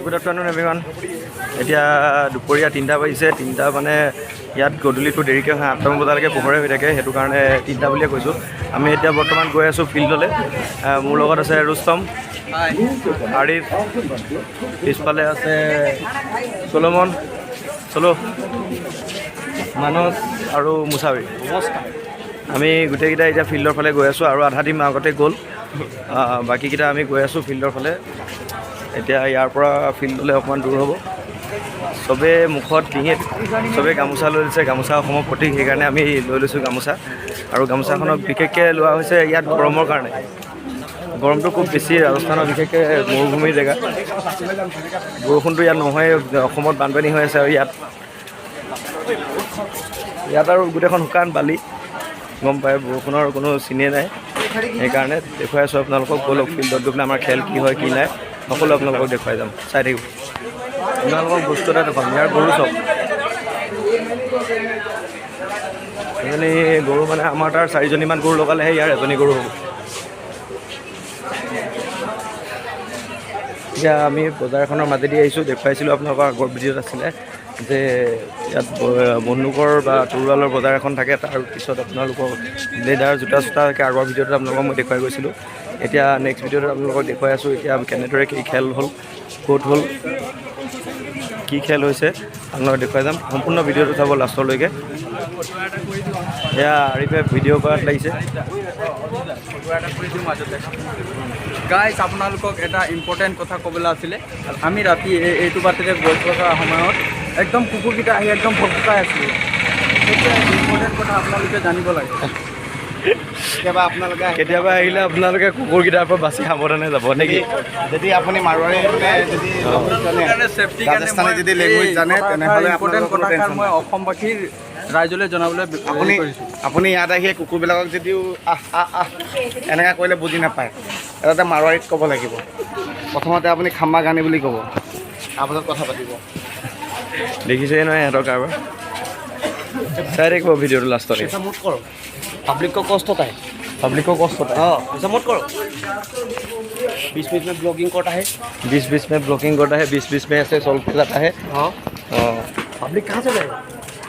Good afternoon everyone. এতিয়া দুপৰীয়া 3টা বাজিছে। 3টা মানে ইয়াত গধূলিটো দেৰিকৈ হয়, 8টামান বজালৈকে পোহৰে হৈ থাকে, সেইটো কাৰণে 3টা বুলিয়ে কৈছোঁ। আমি এতিয়া বৰ্তমান গৈ আছোঁ ফিল্ডলৈ। মোৰ লগত আছে ৰুস্তম, আৰিফ, পিছফালে আছে চলমন, মানস আৰু মুছাৱিৰ। আমি গোটেইকেইটা এতিয়া ফিল্ডৰ ফালে গৈ আছোঁ আৰু আধা টিম আগতে গ'ল, বাকীকেইটা আমি গৈ আছোঁ ফিল্ডৰ ফালে। এতিয়া ইয়াৰ পৰা ফিল্ডলৈ অকণমান দূৰ হ'ব। চবেই মুখত ডিঙিত চবেই গামোচা লৈ লৈছে, গামোচা অসমৰ প্ৰতীক, সেইকাৰণে আমি লৈ লৈছোঁ গামোচা। আৰু গামোচাখনক বিশেষকৈ লোৱা হৈছে ইয়াত গৰমৰ কাৰণে। গৰমটো খুব বেছি ৰাজস্থানৰ, বিশেষকৈ মৰুভূমিৰ জেগা। বৰষুণটো ইয়াত নহয়, অসমত বানপানী হৈ আছে। আৰু ইয়াত আৰু গোটেইখন শুকান বালি, গম পায়, বৰষুণৰ কোনো চিনেই নাই। সেইকাৰণে দেখুৱাই আছোঁ আপোনালোকক। ব'লক ফিল্ডত গৈ পেলাই আমাৰ খেল কি হয় কি নাই সকলো আপোনালোকক দেখুৱাই যাম, চাই থাকিব। আপোনালোকক বস্তু এটা দেখুৱাম। ইয়াৰ গৰু চব এজনী গৰু, মানে আমাৰ তাৰ 4জনীমান গৰু লগালেহে ইয়াৰ এজনী গৰু হ'ব। এতিয়া আমি বজাৰ এখনৰ মাজেদি আহিছোঁ। দেখুৱাইছিলোঁ আপোনালোকৰ আগৰ ভিডিঅ'ত আছিলে যে ইয়াত বন্দুকৰ বা তৰোৱালৰ বজাৰ এখন থাকে। তাৰ পিছত আপোনালোকৰ লেডাৰ জোতা চোতাকৈ আগৰ ভিডিঅ'ত আপোনালোকক মই দেখুৱাই গৈছিলোঁ। এতিয়া নেক্সট ভিডিঅ'ত আপোনালোকক দেখুৱাই আছোঁ এতিয়া কেনেদৰে কি খেল হ'ল, ক'ত হ'ল, কি খেল হৈছে আপোনালোকক দেখুৱাই যাম। সম্পূৰ্ণ ভিডিঅ'টো চাব লাষ্টলৈকে। এয়া আৰিফে ভিডিঅ' কৰাত লাগিছে। গাইজ, আপোনালোকক এটা ইম্পৰ্টেণ্ট কথা ক'বলৈ আছিলে। আমি ৰাতি এইটো বাটতে গৈ থকা সময়ত একদম কুকুৰকেইটা আহি একদম ভকভকাই আছিলে। সেইটো ইম্পৰ্টেণ্ট কথা আপোনালোকে জানিব লাগে। কেতিয়াবা আহিলে আপোনালোকে কুকুৰকেইটাৰ পৰা বাচি সাৱধানে যাব নেকি? যদি আপুনি মাৰোৱাৰী ৰাজস্থানী যদি লেংগুৱেজ জানে তেনেহ'লে ইম্পৰ্টেণ্ট কথাষাৰ মই অসমবাসীৰ ৰাইজলৈ জনাবলৈ আপুনি ইয়াত আহি কুকুৰবিলাকক যদিও এনেকৈ কৰিলে বুজি নাপায়, এটা মাৰোৱাৰীত ক'ব লাগিব। প্ৰথমতে আপুনি খাম্বা গানি বুলি ক'ব, তাৰপাছত কথা পাতিব। দেখিছেই নহয় সিহঁতৰ কাৰোবাৰ। চাই থাকিব ভিডিঅ'টো লাষ্টলৈ। मुझ करो पब्लिक को कॉस्ट होता है, पब्लिक को कॉस्ट होता है। हाँ ऐसा मत करो। 20-20 में ब्लॉगिंग करता है, 20-20 में ब्लॉकिंग करता है, 20-20 में ऐसे सॉल्व किया जाता है। हाँ हाँ पब्लिक कहाँ से जाएगा?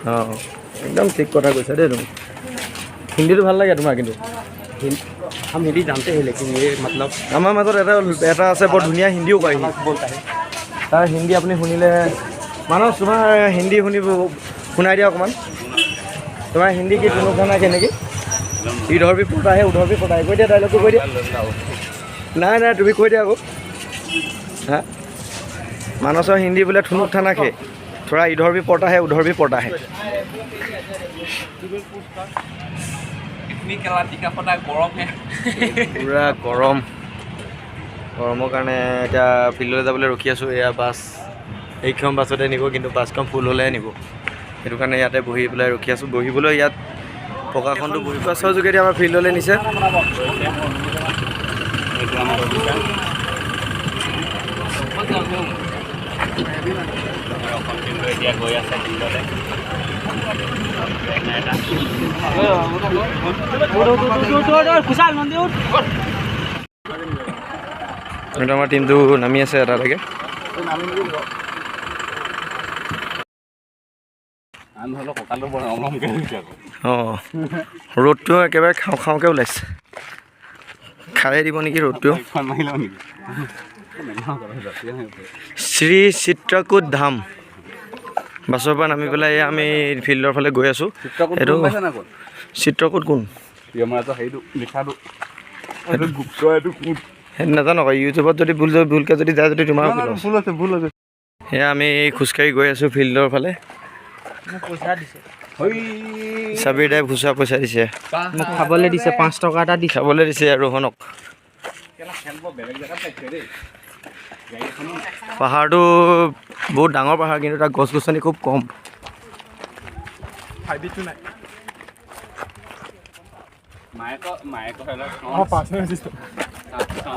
हाँ एकदम ठीक কথা কৈছা দেই তুমি। হিন্দীটো ভাল লাগে তোমাৰ কিন্তু। हम हिंदी जानते हैं लेकिन ये मतलब আমাৰ মাজত এটা আছে বৰ ধুনীয়া হিন্দীও কয়, बोलता है। তাৰ হিন্দী আপুনি শুনিলে মানুহ তোমাৰ হিন্দী শুনাই দিয়া অকণমান। তোমাৰ হিন্দী কি কোনো খানা কেনেকৈ ইধৰ বি পতা হে উধৰ বি পতা হে কৈ দিয়া, ডাইলগটো কৈ দিয়া। নাই নাই তুমি কৈ দিয়া আকৌ। হা মানসৰ হিন্দী বোলে থুনুক থানা খে থোৰা ইধৰ বি পতা হে উধৰ বি পতা হে। পুৰা গৰম, গৰমৰ কাৰণে এতিয়া ফিল্ডলৈ যাবলৈ ৰখি আছোঁ। এয়া বাছ, এইখন বাছতে নিব, কিন্তু বাছখন ফুল হ'লেহে নিব। সেইটো কাৰণে ইয়াতে বহি পেলাই ৰখি আছোঁ। বহিবলৈ ইয়াত পকাখনটো বহি বাছৰ যোগেদি আমাৰ ফিল্ডলৈ নিছে। আমাৰ টিমটো নামি আছে এটালৈকে। অঁ ৰ'দটো একেবাৰে খাওঁ খাওঁকৈ ওলাইছে। খায়ে দিব নেকি ৰ'দটো। শ্ৰী চিত্ৰকূট ধাম বাছৰ পৰা নামি পেলাই আমি ফিল্ডৰ ফালে গৈ আছোঁ। এইটো চিত্ৰকূট কোন সেইটো নাজানো আকৌ। ইউটিউবত যদি ভুলকৈ যদি যায় যদি তোমাৰ ভুল আছে। সেয়া আমি খোজকাঢ়ি গৈ আছোঁ ফিল্ডৰ ফালে। চাবিৰ দাই ভুচা পইচা দিছে, মোক খাবলৈ দিছে 5 টকা এটা দি খাবলৈ দিছে আৰু ৰোহনক। পাহাৰটো বহুত ডাঙৰ পাহাৰ, কিন্তু তাত গছ গছনি খুব কম।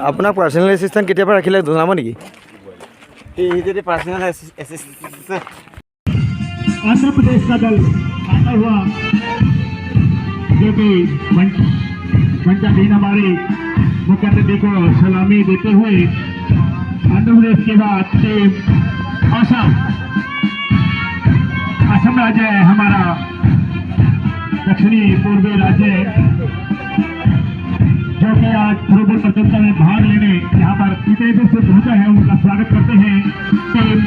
আপোনাক পাৰ্চনেল এছিষ্টেণ্ট কেতিয়াবা ৰাখিলে জনাব নেকি? যদি পাৰ্চনেল এছিষ্টেণ্ট आंध्र प्रदेश का दल आता हुआ जो कि पंचायत हमारे मुख्य अतिथि को सलामी देते हुए आंध्र प्रदेश के बाद टीम असम राज्य है हमारा दक्षिणी पूर्वी राज्य जो कि आज थ्रोबॉल प्रतियोगिता में भाग लेने यहाँ पर इतने दूर से पहुंचा है उनका स्वागत करते हैं टीम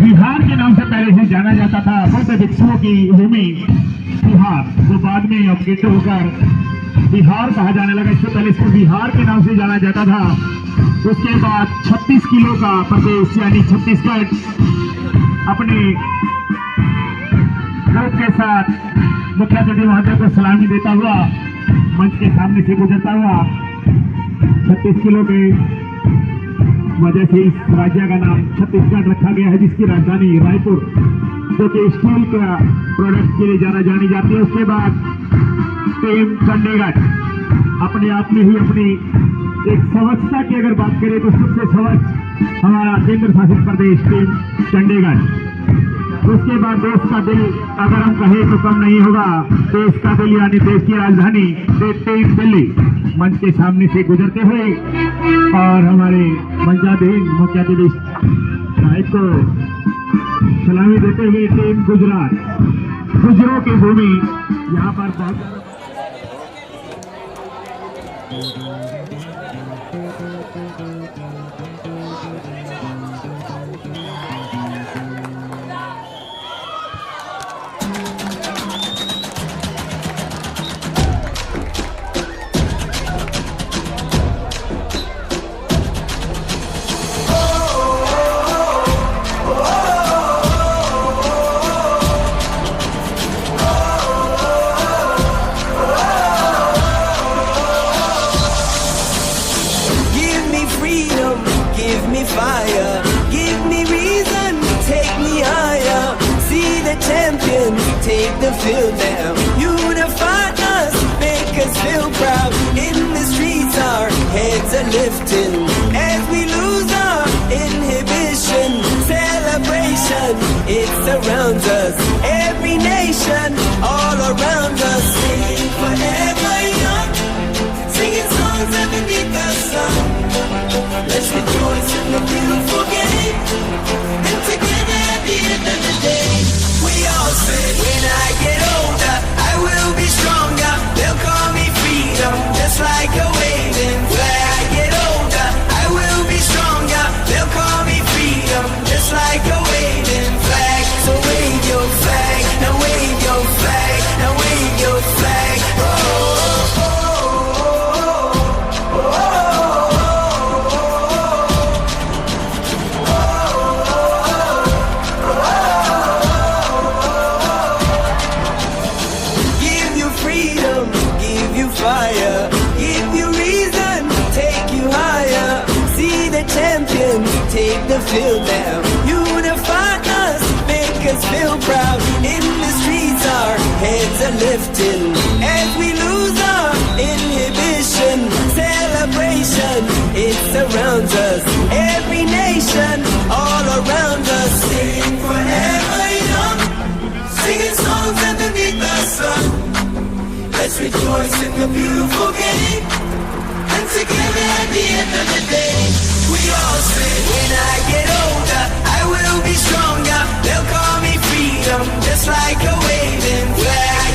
बिहार के नाम से पहले से जाना जाता था बौद्ध भिक्षुओं की भूमि बिहार, वो बाद में अपडेट होकर बिहार कहा जाने लगा। इससे पहले इसको बिहार के नाम से जाना जाता था। उसके बाद 36 किलो का प्रदेश यानी छत्तीसगढ़ अपने ग्रुप के साथ मुख्य अतिथि महोदय को सलामी देता हुआ मंच के सामने से गुजरता हुआ 36 किलो के वजह से इस राज्य का नाम छत्तीसगढ़ रखा गया है, जिसकी राजधानी रायपुर जो कि स्टील का प्रोडक्ट के लिए जानी जाती है। उसके बाद टीम चंडीगढ़ अपने आप में ही अपनी एक स्वच्छता की अगर बात करें तो सबसे स्वच्छ हमारा केंद्र शासित प्रदेश टीम चंडीगढ़। उसके बाद देश का दिल अगर हम कहें तो कम नहीं होगा, देश का दिल यानी देश की राजधानी टीम दिल्ली मंच के सामने से गुजरते हुए और हमारे पंचायत मुख्य अतिथि साहिब को सलामी देते हुए टीम गुजरात गुजरों की भूमि यहाँ पर बहुत fire, give me reason, take me higher. See the champions take the field now. Unify us, make us feel proud. In the streets our heads are lifting as we lose our inhibition. Celebration, it surrounds us. Every nation, all around us. Sing forever young, singing songs underneath the sun. Let's rejoice in the beautiful game, and together at the end of the day, we all say, when I get older, I will be stronger. They'll call me freedom, just like a waving flag. I get older, I will be stronger. They'll call me freedom, just like a waving flag. So wave your flag, now wave your flag, now wave your flag. Oh, oh, oh, oh, oh, oh. Fire, give you reason, take you higher. See the champions take the field now. Unify us, make us feel proud. In the streets our heads are lifting as we lose our inhibition. Celebration, it surrounds us. Every nation, all around us. Sing forever young, singing songs underneath the sun. Let's rejoice in the beautiful game, and together at the end of the day, we all say, when I get older, I will be stronger. They'll call me freedom, just like a waving flag.